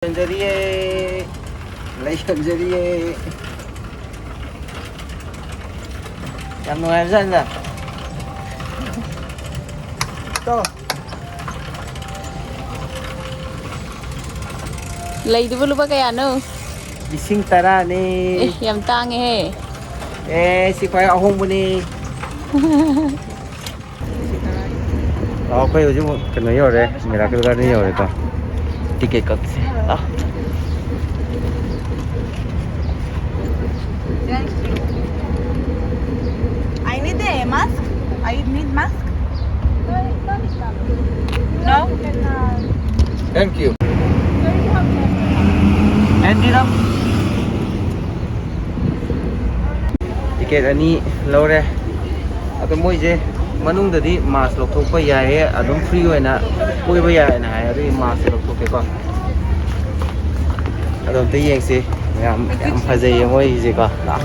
Legendary, legendary. Yang nuansa na. Ito. Lady bulu ba kaya no? Bising tara ni. Yam tang eh. Si Kuya ahong mo ni. Okay, 요즘 그 요래 미라클 가는 요래가 티켓 값이. I need a mask. I need mask. No. Thank you. Andy ram. 티켓 아니 러래. 아까 뭐 이제 manungdadi mask lokthokpa yae adum free oina koiba yae na hai adu mask lokthok ko adum te yengsi yam phajai moi je ka la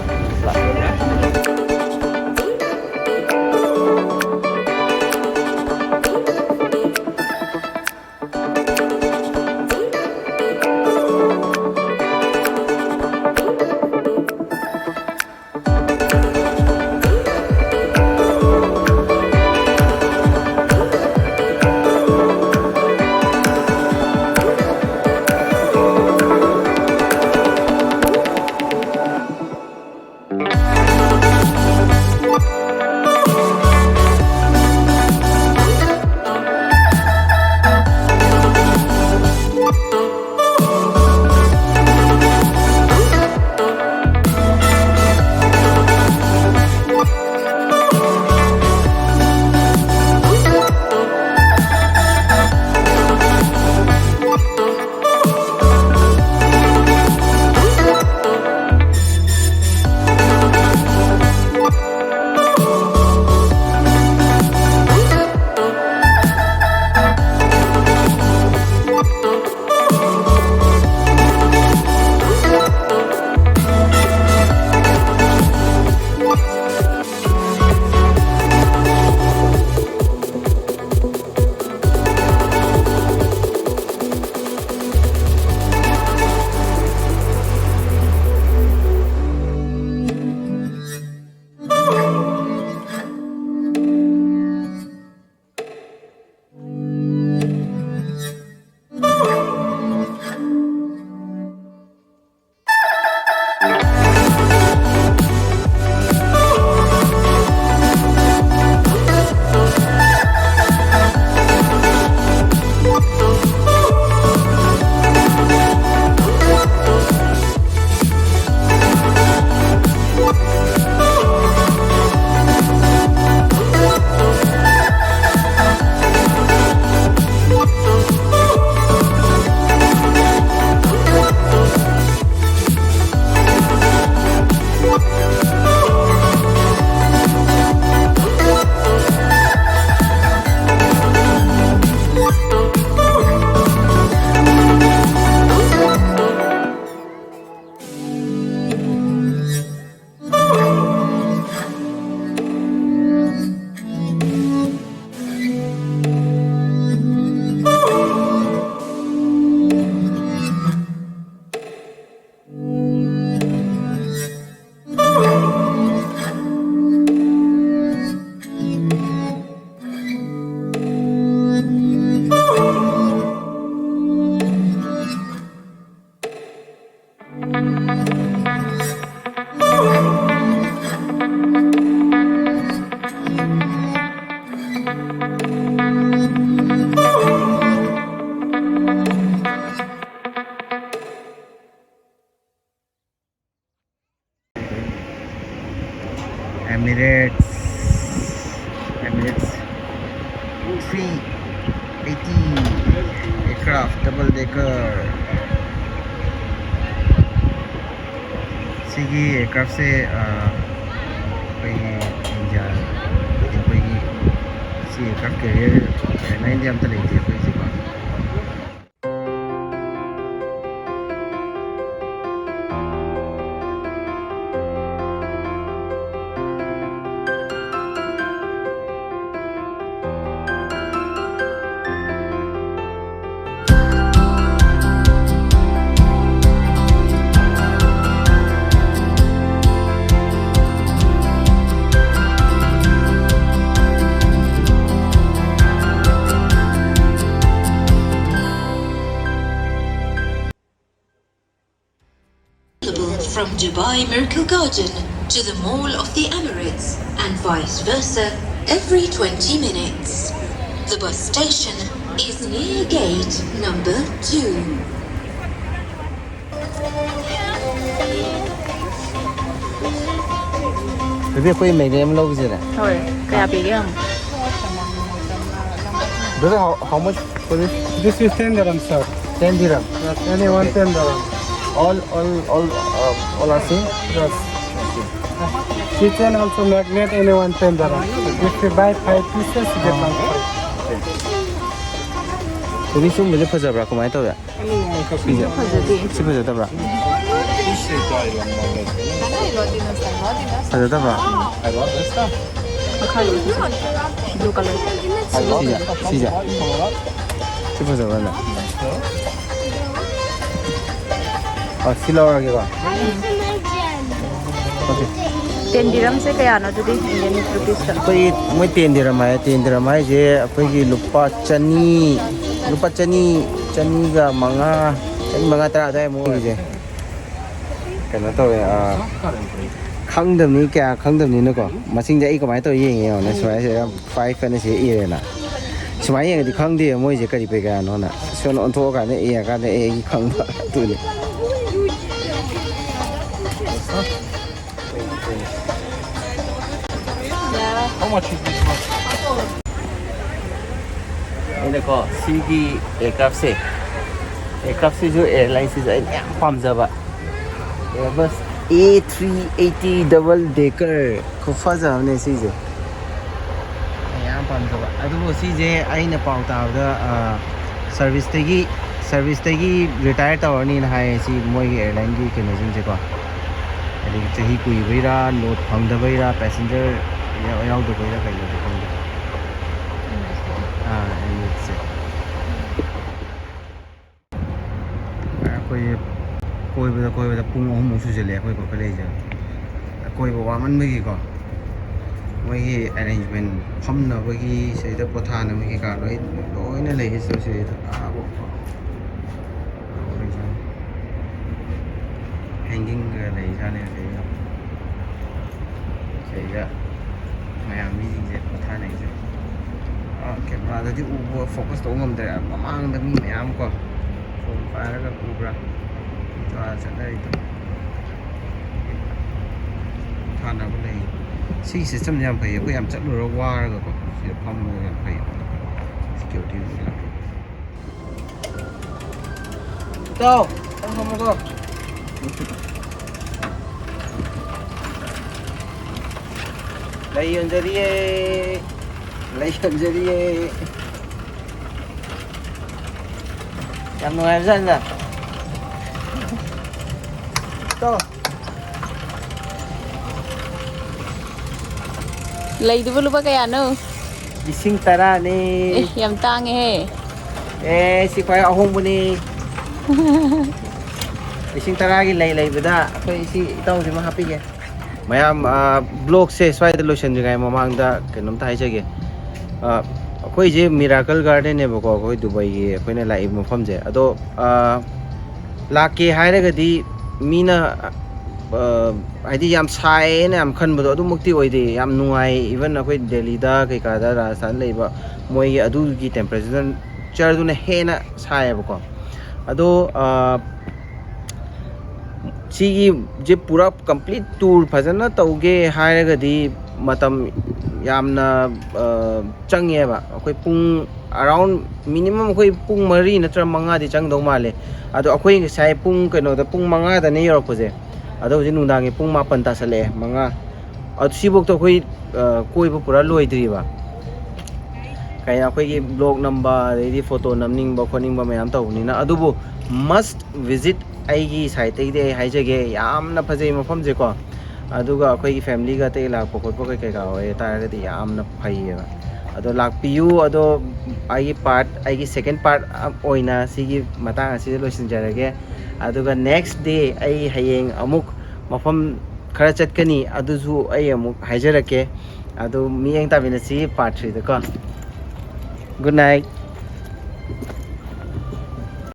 Emirates 380 aircraft double decker sigi aircraft se koi India koi si aircraft carrier na India am ta leite koi si ba from Dubai Miracle Garden to the Mall of the Emirates and vice versa every 20 minutes. The bus station is near gate number 2. Bây giờ quay mấy cái em lâu cái gì này? Thôi, kaya bigyan. Brother, how much for this? This is 10 dirham, sir. 10 dirham. Yes, anyone 10 dirham. All are same? Yes. Kitchen also magnet, anyone 10 dirham. If you buy 5 pieces, you get 1 free. 여기 좀 이제 퍼져봐. 그만 또 야. 이제 Pwede. 집어져 봐. 퍼져다 봐. Makali. Blue color. 시작. 집어져 봐. 실러하게 봐. 오케이. 10 dirham se kaya no judi Indian rupees ta. कोई मैं 10 dirham है 10 dirham है जे अखोई लुपा चनी का मंगा तरहได้หมดजे कनो तो खंगदमनी क्या खंगदमनी नको मसिंग जे इको माय तो येंगे न सुमाय से 5 फने से ए ना सुमाय येंगे दि खंगदे मोय जे करि पे का न ना सोन अन थो का ने ए का ने ए खंग तु ने How much is this one? ये देखो सीगी एयरक्राफ्ट से जो एयरलाइन से याम पामजाबा बस A380 डबल डेकर खुफाजाबने सीजे याम पामजाबा अदुबो सीजे आइना पाउ ताबदा सर्विस तगी रिटायर तवरनी ना हाय सी मोयगी एयरलाइन की केनोजिन से को अदि चही कुई बइरा लोड फंगदबइरा पैसेंजर याव दो बइरा कइलो फंगदे कोई पुंग अहम सुजले अखोई को लेजे कोई वामनबगी को मोगी अरेंजमेंट फमनबगी सेदा पोथानबगी का लोइना लेगे सेदा हैंगिंग ले जाने सेदा मैम मीजिंग पोथाने से कैमरा ददी उबो फोकस तो ngमदे ममांग द मी मैम को फोन पारगा उब्रा चलई तो थाना को नहीं सी सिस्टम याम फै को याम चलुरो वारगा को सि फम याम फै सिक्योरिटी तो हम को lấy chân jariye em nói em dân rồi to Laidubo lupa kaya no? Ising tara ni Yam tang he. si kwai ahong bu ni ising tara gi lay bada akhoi si itaw si ma happy ge mayam blog se swai da lotion jingai mamang da kenom ta haije ge akhoi je miracle garden ne bako akhoi dubai gi akhoi na lai mafam je ado lake haira ga di mina haidi yam sai na yam khan bodo adu mukti oide yam nuai even akhoi delhi da kai ka da rajasthan leiba moi gi adu gi temperature du na hena sai bako ado सिगी जे पूरा complete tour फजना तौगे हायरगदी मतम यामना चंगेबा अखोय पुंग around minimum अखोय पुंग मरी नत्र मंगा दि चंगदौ माले अदो अखोय साय पुंग कनो the पुंग मंगा the ने यरपजे अदो जे नुंदांगे पुंग 8 तासले मंगा अद सिबोक तो अखोय कोइबो पूरा लोइद्रिबा काय अखोय गी ब्लॉग नंबर रेडी फोटो नमनिंग बो खोनिंग बा मयाम तौनिना अदुबो मस्ट विजिट आईगी साइट दे हाइजगे यामना फजै मफम जे को अदुगा अखोई फैमिली गा ते लाक पकोट पकै के गा होय तारगदि यामना फैयेबा अदो लाकपियु अदो आईगी सेकंड पार्ट ओइना सिगी मतांग असि लोसिन जरगे अदुगा नेक्स्ट डे आई हयेंग अमुक मफम खरा चटकनी अदुजु आई अमुक हाइजरके अदु मियेंग ताबिनसि पार्ट 3 दको गुड नाइट